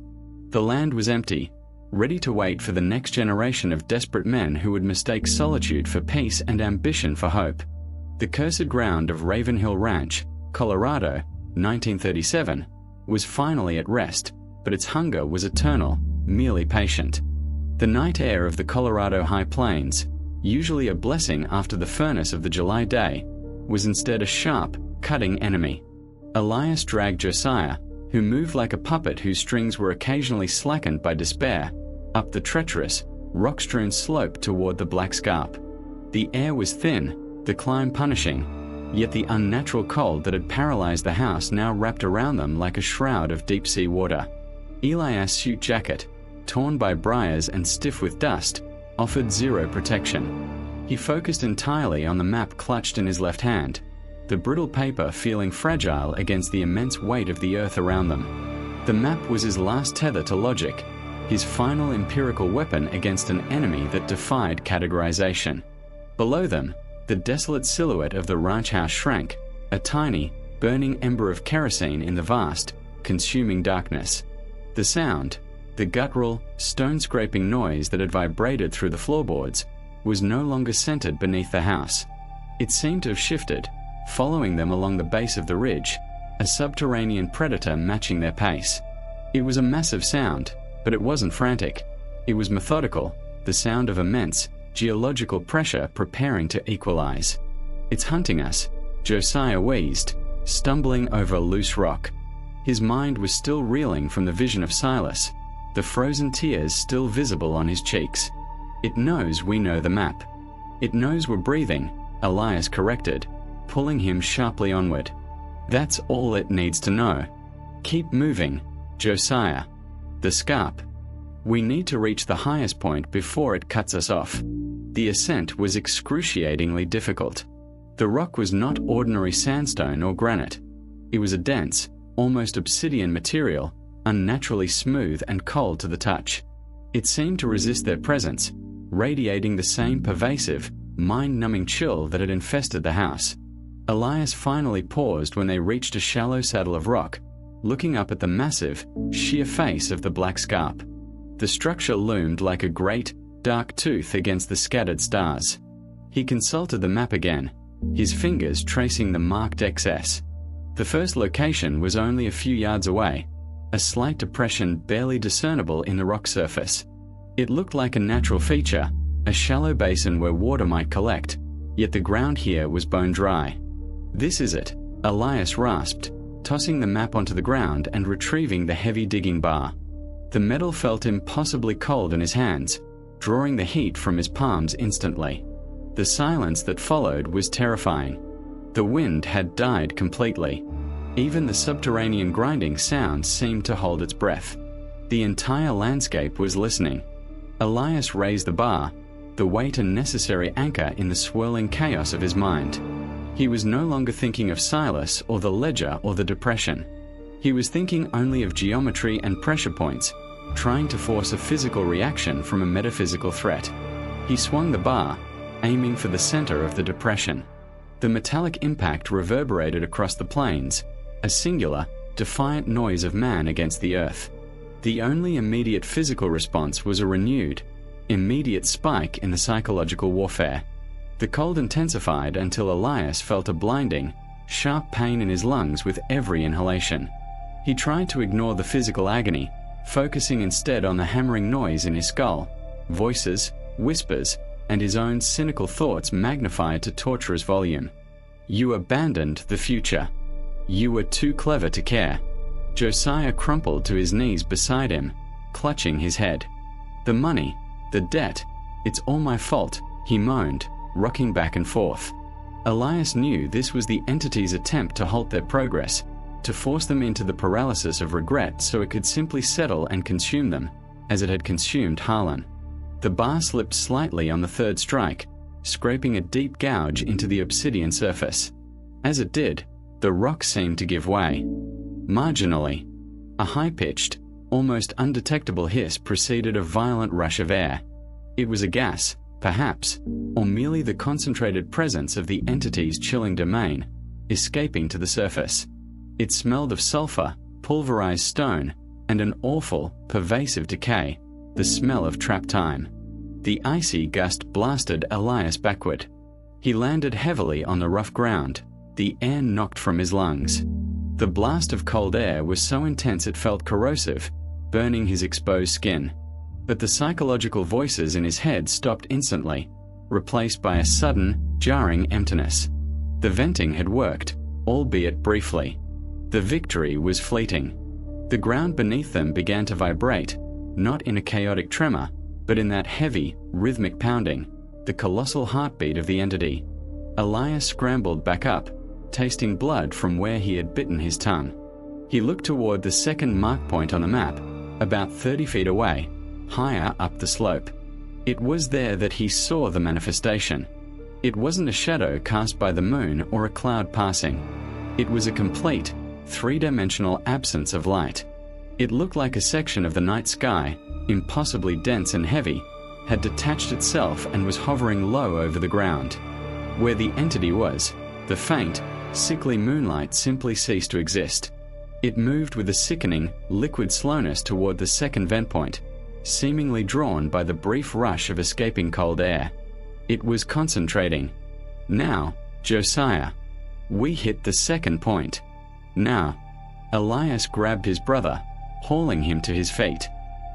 The land was empty, ready to wait for the next generation of desperate men who would mistake solitude for peace and ambition for hope. The cursed ground of Raven Hill Ranch, Colorado, 1937, was finally at rest, but its hunger was eternal, merely patient. The night air of the Colorado High Plains, usually a blessing after the furnace of the July day, was instead a sharp, cutting enemy. Elias dragged Josiah, who moved like a puppet whose strings were occasionally slackened by despair, up the treacherous, rock-strewn slope toward the Black Scarp. The air was thin, the climb punishing, yet the unnatural cold that had paralyzed the house now wrapped around them like a shroud of deep-sea water. Elias' suit jacket, torn by briars and stiff with dust, offered zero protection. He focused entirely on the map clutched in his left hand, the brittle paper feeling fragile against the immense weight of the earth around them. The map was his last tether to logic, his final empirical weapon against an enemy that defied categorization. Below them, the desolate silhouette of the ranch house shrank, a tiny, burning ember of kerosene in the vast, consuming darkness. The sound, the guttural, stone-scraping noise that had vibrated through the floorboards, was no longer centered beneath the house. It seemed to have shifted, following them along the base of the ridge, a subterranean predator matching their pace. It was a massive sound, but it wasn't frantic. It was methodical, the sound of immense, geological pressure preparing to equalize. "It's hunting us," Josiah wheezed, stumbling over a loose rock. His mind was still reeling from the vision of Silas, the frozen tears still visible on his cheeks. "It knows we know the map. It knows we're breathing," Elias corrected, pulling him sharply onward. "That's all it needs to know. Keep moving, Josiah. The scarp. We need to reach the highest point before it cuts us off." The ascent was excruciatingly difficult. The rock was not ordinary sandstone or granite. It was a dense, almost obsidian material, unnaturally smooth and cold to the touch. It seemed to resist their presence, radiating the same pervasive, mind-numbing chill that had infested the house. Elias finally paused when they reached a shallow saddle of rock, looking up at the massive, sheer face of the Black Scarp. The structure loomed like a great, dark tooth against the scattered stars. He consulted the map again, his fingers tracing the marked XS. The first location was only a few yards away, a slight depression barely discernible in the rock surface. It looked like a natural feature, a shallow basin where water might collect, yet the ground here was bone dry. "This is it," Elias rasped, tossing the map onto the ground and retrieving the heavy digging bar. The metal felt impossibly cold in his hands, drawing the heat from his palms instantly. The silence that followed was terrifying. The wind had died completely. Even the subterranean grinding sound seemed to hold its breath. The entire landscape was listening. Elias raised the bar, the weight and necessary anchor in the swirling chaos of his mind. He was no longer thinking of Silas or the ledger or the depression. He was thinking only of geometry and pressure points, trying to force a physical reaction from a metaphysical threat. He swung the bar, aiming for the center of the depression. The metallic impact reverberated across the plains, a singular, defiant noise of man against the earth. The only immediate physical response was a renewed, immediate spike in the psychological warfare. The cold intensified until Elias felt a blinding, sharp pain in his lungs with every inhalation. He tried to ignore the physical agony, focusing instead on the hammering noise in his skull, voices, whispers, and his own cynical thoughts magnified to torturous volume. "You abandoned the future. You were too clever to care." Josiah crumpled to his knees beside him, clutching his head. "The money, the debt, it's all my fault," he moaned, rocking back and forth. Elias knew this was the entity's attempt to halt their progress, to force them into the paralysis of regret so it could simply settle and consume them, as it had consumed Harlan. The bar slipped slightly on the third strike, scraping a deep gouge into the obsidian surface. As it did, the rock seemed to give way. Marginally. A high-pitched, almost undetectable hiss preceded a violent rush of air. It was a gas, perhaps, or merely the concentrated presence of the entity's chilling domain, escaping to the surface. It smelled of sulfur, pulverized stone, and an awful, pervasive decay, the smell of trapped time. The icy gust blasted Elias backward. He landed heavily on the rough ground, the air knocked from his lungs. The blast of cold air was so intense it felt corrosive, burning his exposed skin. But the psychological voices in his head stopped instantly, replaced by a sudden, jarring emptiness. The venting had worked, albeit briefly. The victory was fleeting. The ground beneath them began to vibrate, not in a chaotic tremor, but in that heavy, rhythmic pounding, the colossal heartbeat of the entity. Elias scrambled back up, tasting blood from where he had bitten his tongue. He looked toward the second mark point on the map, about 30 feet away, higher up the slope. It was there that he saw the manifestation. It wasn't a shadow cast by the moon or a cloud passing. It was a complete, three-dimensional absence of light. It looked like a section of the night sky, impossibly dense and heavy, had detached itself and was hovering low over the ground. Where the entity was, the faint, sickly moonlight simply ceased to exist. It moved with a sickening, liquid slowness toward the second vent point, seemingly drawn by the brief rush of escaping cold air. It was concentrating. Now, Josiah. We hit the second point. Now. Elias grabbed his brother, hauling him to his feet.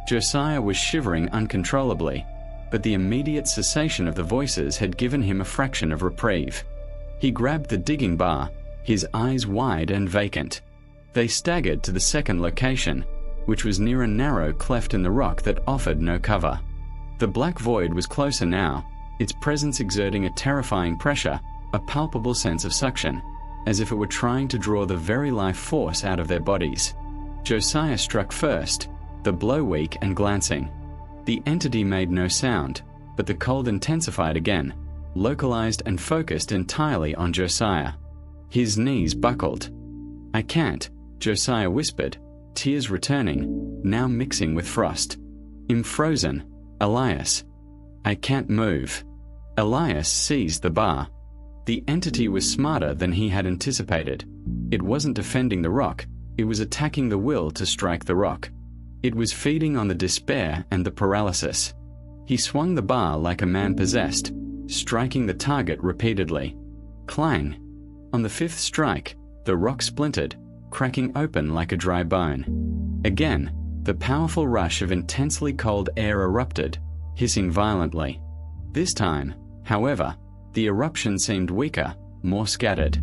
Josiah was shivering uncontrollably, but the immediate cessation of the voices had given him a fraction of reprieve. He grabbed the digging bar, his eyes wide and vacant. They staggered to the second location, which was near a narrow cleft in the rock that offered no cover. The black void was closer now, its presence exerting a terrifying pressure, a palpable sense of suction, as if it were trying to draw the very life force out of their bodies. Josiah struck first, the blow weak and glancing. The entity made no sound, but the cold intensified again, localized and focused entirely on Josiah. His knees buckled. "I can't," Josiah whispered, tears returning, now mixing with frost. "I'm frozen, Elias. I can't move." Elias seized the bar. The entity was smarter than he had anticipated. It wasn't defending the rock, it was attacking the will to strike the rock. It was feeding on the despair and the paralysis. He swung the bar like a man possessed, striking the target repeatedly. Clang! On the fifth strike, the rock splintered, cracking open like a dry bone. Again, the powerful rush of intensely cold air erupted, hissing violently. This time, however, the eruption seemed weaker, more scattered.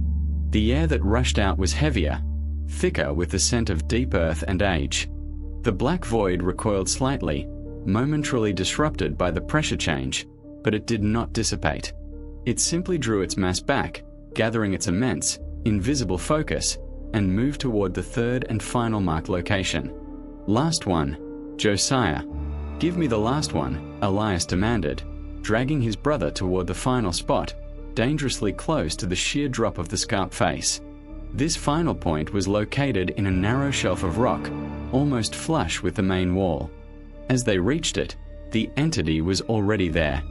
The air that rushed out was heavier, thicker with the scent of deep earth and age. The black void recoiled slightly, momentarily disrupted by the pressure change, but it did not dissipate. It simply drew its mass back, gathering its immense, invisible focus, and moved toward the third and final marked location. "Last one, Josiah." "Give me the last one," Elias demanded, dragging his brother toward the final spot, dangerously close to the sheer drop of the scarp face. This final point was located in a narrow shelf of rock, almost flush with the main wall. As they reached it, the entity was already there.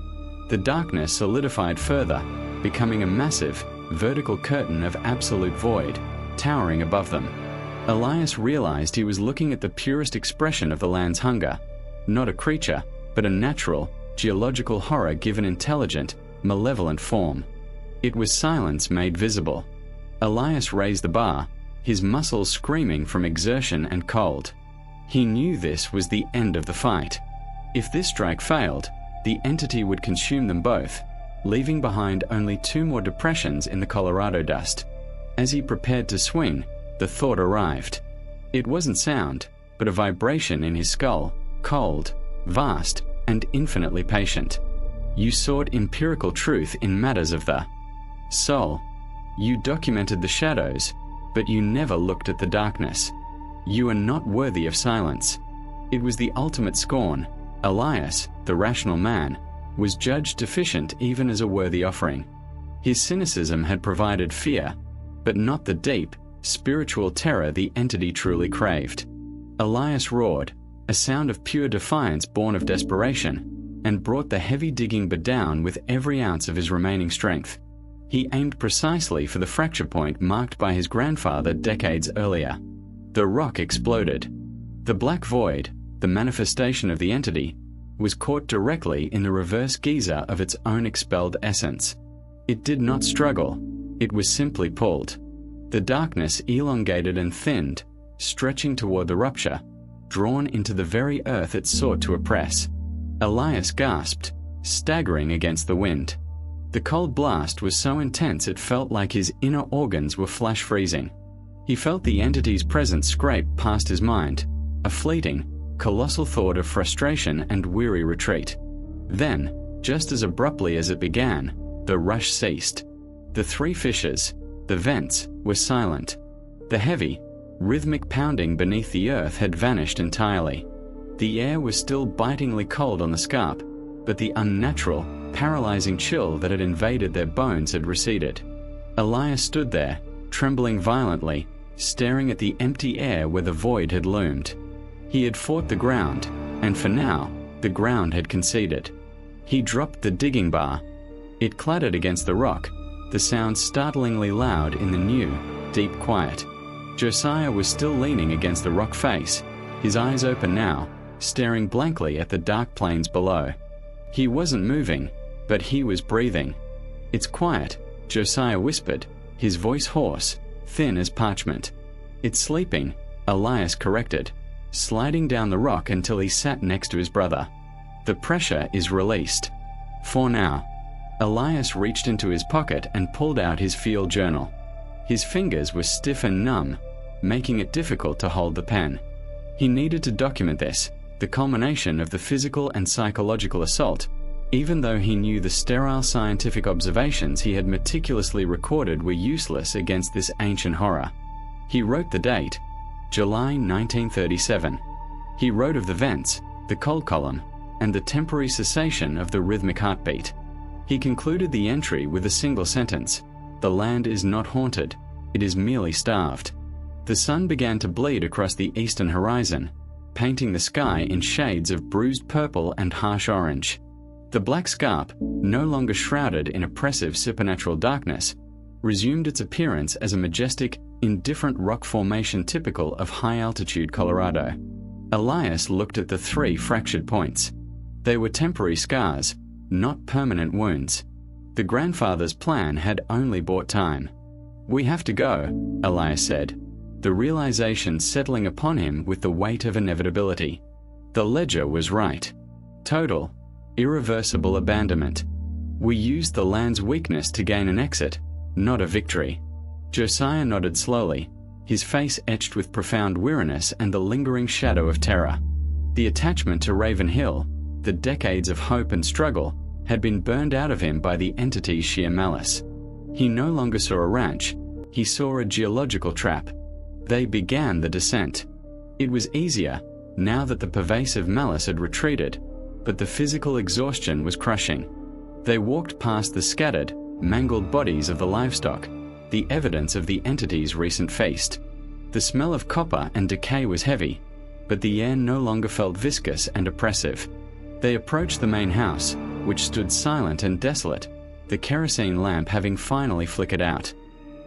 The darkness solidified further, becoming a massive, vertical curtain of absolute void, towering above them. Elias realized he was looking at the purest expression of the land's hunger, not a creature, but a natural, geological horror given intelligent, malevolent form. It was silence made visible. Elias raised the bar, his muscles screaming from exertion and cold. He knew this was the end of the fight. If this strike failed, the entity would consume them both, leaving behind only 2 more depressions in the Colorado dust. As he prepared to swing, the thought arrived. It wasn't sound, but a vibration in his skull, cold, vast, and infinitely patient. You sought empirical truth in matters of the soul. You documented the shadows, but you never looked at the darkness. You are not worthy of silence. It was the ultimate scorn. Elias, the rational man, was judged deficient even as a worthy offering. His cynicism had provided fear, but not the deep, spiritual terror the entity truly craved. Elias roared, a sound of pure defiance born of desperation, and brought the heavy digging down with every ounce of his remaining strength. He aimed precisely for the fracture point marked by his grandfather decades earlier. The rock exploded. The black void, the manifestation of the entity, was caught directly in the reverse geyser of its own expelled essence. It did not struggle. It was simply pulled. The darkness elongated and thinned, stretching toward the rupture, drawn into the very earth it sought to oppress. Elias gasped, staggering against the wind. The cold blast was so intense it felt like his inner organs were flash freezing. He felt the entity's presence scrape past his mind, a fleeting, colossal thought of frustration and weary retreat. Then, just as abruptly as it began, the rush ceased. The three fissures, the vents, were silent. The heavy, rhythmic pounding beneath the earth had vanished entirely. The air was still bitingly cold on the scarp, but the unnatural, paralyzing chill that had invaded their bones had receded. Elias stood there, trembling violently, staring at the empty air where the void had loomed. He had fought the ground, and for now, the ground had conceded. He dropped the digging bar. It clattered against the rock, the sound startlingly loud in the new, deep quiet. Josiah was still leaning against the rock face, his eyes open now, staring blankly at the dark plains below. He wasn't moving, but he was breathing. "It's quiet," Josiah whispered, his voice hoarse, thin as parchment. "It's sleeping," Elias corrected, sliding down the rock until he sat next to his brother. "The pressure is released. For now." Elias reached into his pocket and pulled out his field journal. His fingers were stiff and numb, making it difficult to hold the pen. He needed to document this, the culmination of the physical and psychological assault, even though he knew the sterile scientific observations he had meticulously recorded were useless against this ancient horror. He wrote the date, July 1937. He wrote of the vents, the cold column, and the temporary cessation of the rhythmic heartbeat. He concluded the entry with a single sentence: "The land is not haunted, it is merely starved." The sun began to bleed across the eastern horizon, painting the sky in shades of bruised purple and harsh orange. The black scarp, no longer shrouded in oppressive supernatural darkness, resumed its appearance as a majestic, indifferent rock formation typical of high-altitude Colorado. Elias looked at the three fractured points. They were temporary scars, not permanent wounds. The grandfather's plan had only bought time. "We have to go," Elias said, the realization settling upon him with the weight of inevitability. The ledger was right. Total, irreversible abandonment. We used the land's weakness to gain an exit, not a victory. Josiah nodded slowly, his face etched with profound weariness and the lingering shadow of terror. The attachment to Raven Hill, the decades of hope and struggle, had been burned out of him by the entity's sheer malice. He no longer saw a ranch, he saw a geological trap. They began the descent. It was easier, now that the pervasive malice had retreated, but the physical exhaustion was crushing. They walked past the scattered, mangled bodies of the livestock, the evidence of the entity's recent feast. The smell of copper and decay was heavy, but the air no longer felt viscous and oppressive. They approached the main house, which stood silent and desolate, the kerosene lamp having finally flickered out.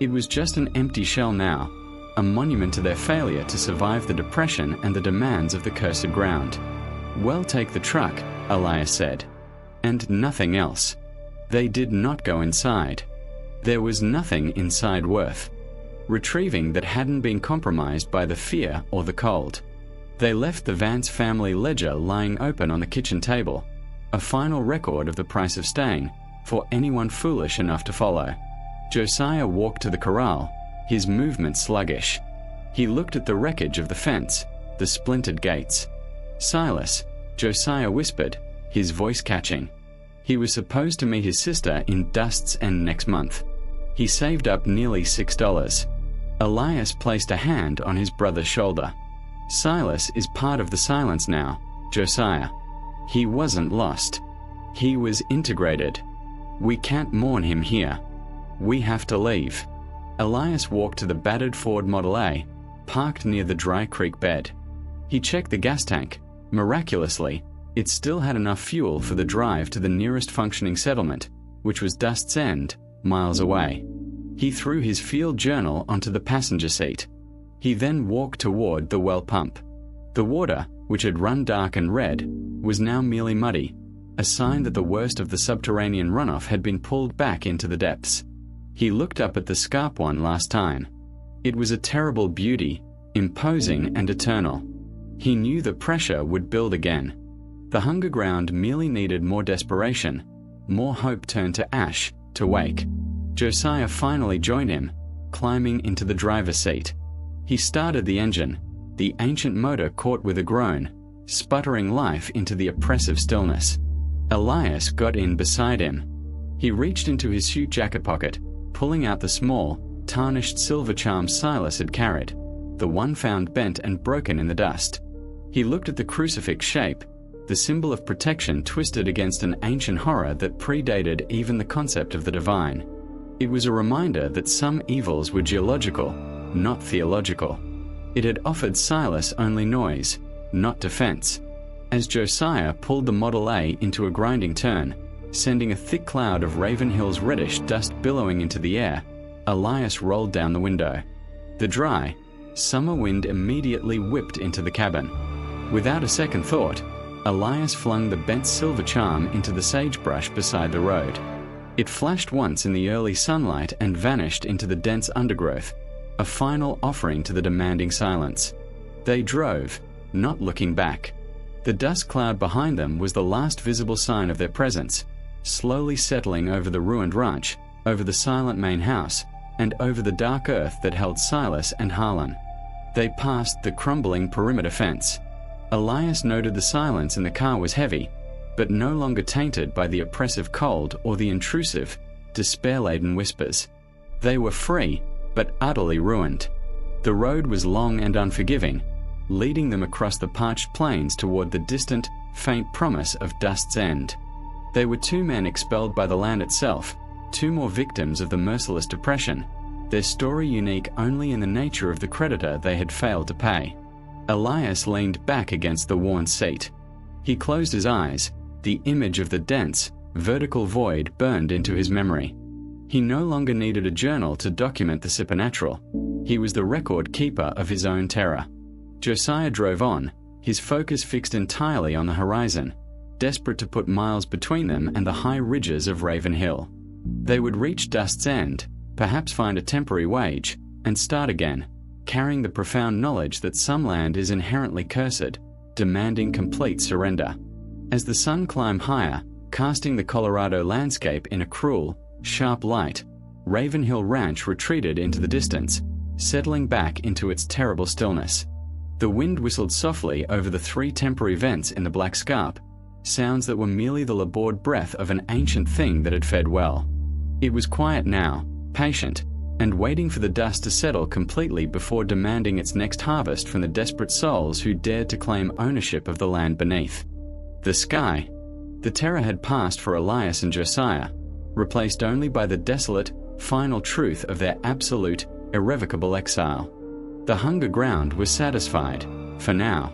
It was just an empty shell now, a monument to their failure to survive the depression and the demands of the cursed ground. "Well, take the truck," Elias said, and nothing else. They did not go inside. There was nothing inside worth retrieving that hadn't been compromised by the fear or the cold. They left the Vance family ledger lying open on the kitchen table, a final record of the price of staying, for anyone foolish enough to follow. Josiah walked to the corral, his movement sluggish. He looked at the wreckage of the fence, the splintered gates. "Silas," Josiah whispered, his voice catching. He was supposed to meet his sister in Dust's End next month. He saved up nearly $6. Elias placed a hand on his brother's shoulder. "Silas is part of the silence now, Josiah. He wasn't lost. He was integrated. We can't mourn him here. We have to leave." Elias walked to the battered Ford Model A, parked near the dry creek bed. He checked the gas tank. Miraculously, it still had enough fuel for the drive to the nearest functioning settlement, which was Dust's End, miles away. He threw his field journal onto the passenger seat. He then walked toward the well pump. The water, which had run dark and red, was now merely muddy, a sign that the worst of the subterranean runoff had been pulled back into the depths. He looked up at the scarp one last time. It was a terrible beauty, imposing and eternal. He knew the pressure would build again. The hunger ground merely needed more desperation, more hope turned to ash, to wake. Josiah finally joined him, climbing into the driver's seat. He started the engine. The ancient motor caught with a groan, sputtering life into the oppressive stillness. Elias got in beside him. He reached into his suit jacket pocket, pulling out the small, tarnished silver charm Silas had carried, the one found bent and broken in the dust. He looked at the crucifix shape, the symbol of protection twisted against an ancient horror that predated even the concept of the divine. It was a reminder that some evils were geological, not theological. It had offered Silas only noise, not defense. As Josiah pulled the Model A into a grinding turn, sending a thick cloud of Raven Hill's reddish dust billowing into the air, Elias rolled down the window. The dry, summer wind immediately whipped into the cabin. Without a second thought, Elias flung the bent silver charm into the sagebrush beside the road. It flashed once in the early sunlight and vanished into the dense undergrowth, a final offering to the demanding silence. They drove, not looking back. The dust cloud behind them was the last visible sign of their presence, slowly settling over the ruined ranch, over the silent main house, and over the dark earth that held Silas and Harlan. They passed the crumbling perimeter fence. Elias noted the silence in the car was heavy, but no longer tainted by the oppressive cold or the intrusive, despair-laden whispers. They were free, but utterly ruined. The road was long and unforgiving, leading them across the parched plains toward the distant, faint promise of Dust's End. They were two men expelled by the land itself, two more victims of the merciless depression, their story unique only in the nature of the creditor they had failed to pay. Elias leaned back against the worn seat. He closed his eyes. The image of the dense, vertical void burned into his memory. He no longer needed a journal to document the supernatural. He was the record keeper of his own terror. Josiah drove on, his focus fixed entirely on the horizon, desperate to put miles between them and the high ridges of Raven Hill. They would reach Dust's End, perhaps find a temporary wage, and start again, carrying the profound knowledge that some land is inherently cursed, demanding complete surrender. As the sun climbed higher, casting the Colorado landscape in a cruel, sharp light, Raven Hill Ranch retreated into the distance, settling back into its terrible stillness. The wind whistled softly over the three temporary vents in the black scarp, sounds that were merely the labored breath of an ancient thing that had fed well. It was quiet now, patient, and waiting for the dust to settle completely before demanding its next harvest from the desperate souls who dared to claim ownership of the land beneath. The sky. The terror had passed for Elias and Josiah, replaced only by the desolate, final truth of their absolute, irrevocable exile. The hunger ground was satisfied, for now.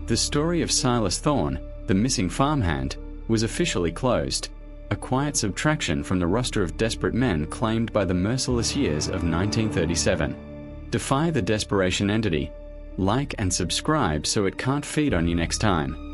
The story of Silas Thorne, the missing farmhand, was officially closed, a quiet subtraction from the roster of desperate men claimed by the merciless years of 1937. Defy the desperation entity. Like and subscribe so it can't feed on you next time.